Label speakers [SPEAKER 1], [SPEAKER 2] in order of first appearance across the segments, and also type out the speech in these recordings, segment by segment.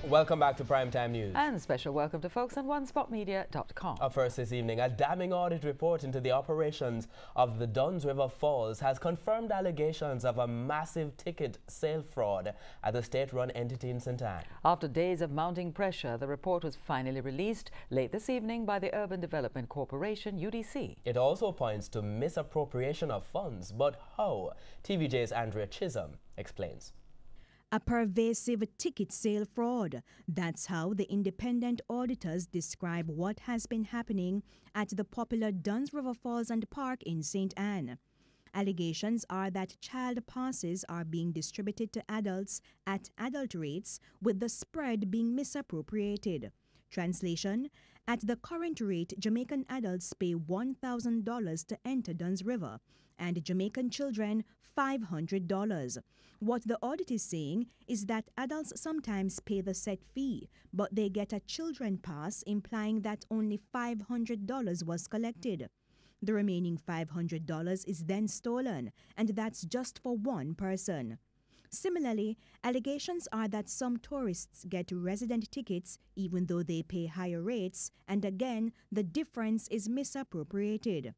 [SPEAKER 1] Welcome back to Primetime News.
[SPEAKER 2] And a special welcome to folks on onespotmedia.com.
[SPEAKER 1] Up first this evening, a damning audit report into the operations of the Dunn's River Falls has confirmed allegations of a massive ticket sale fraud at the state-run entity in St. Ann.
[SPEAKER 2] After days of mounting pressure, the report was finally released late this evening by the Urban Development Corporation, UDC.
[SPEAKER 1] It also points to misappropriation of funds, but how? TVJ's Andrea Chisholm explains.
[SPEAKER 3] A pervasive ticket sale fraud. That's how the independent auditors describe what has been happening at the popular Dunn's River Falls and Park in St. Ann. Allegations are that child passes are being distributed to adults at adult rates, with the spread being misappropriated. Translation: at the current rate, Jamaican adults pay $1,000 to enter Dunn's River, and Jamaican children $500. What the audit is saying is that adults sometimes pay the set fee, but they get a children pass, implying that only $500 was collected. The remaining $500 is then stolen, and that's just for one person. Similarly, allegations are that some tourists get resident tickets even though they pay higher rates, and again, the difference is misappropriated.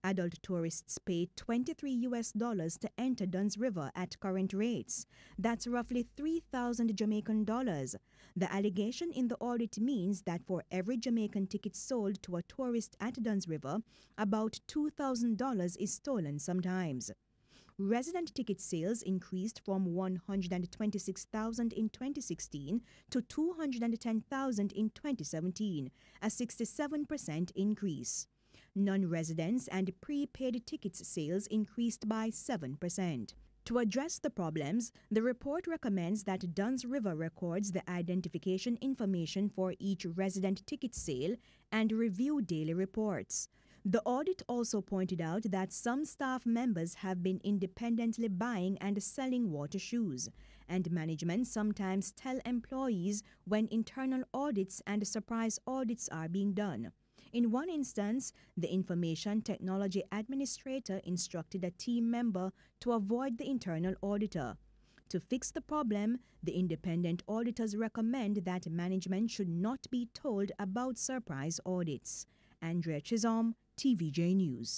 [SPEAKER 3] Adult tourists pay $23 to enter Dunn's River at current rates. That's roughly 3,000 Jamaican dollars. The allegation in the audit means that for every Jamaican ticket sold to a tourist at Dunn's River, about $2,000 is stolen sometimes. Resident ticket sales increased from 126,000 in 2016 to 210,000 in 2017, a 67% increase. Non-residents and prepaid tickets sales increased by 7%. To address the problems, the report recommends that Dunn's River records the identification information for each resident ticket sale and review daily reports. The audit also pointed out that some staff members have been independently buying and selling water shoes, and management sometimes tell employees when internal audits and surprise audits are being done. In one instance, the information technology administrator instructed a team member to avoid the internal auditor. To fix the problem, the independent auditors recommend that management should not be told about surprise audits. Andrea Chisholm, TVJ News.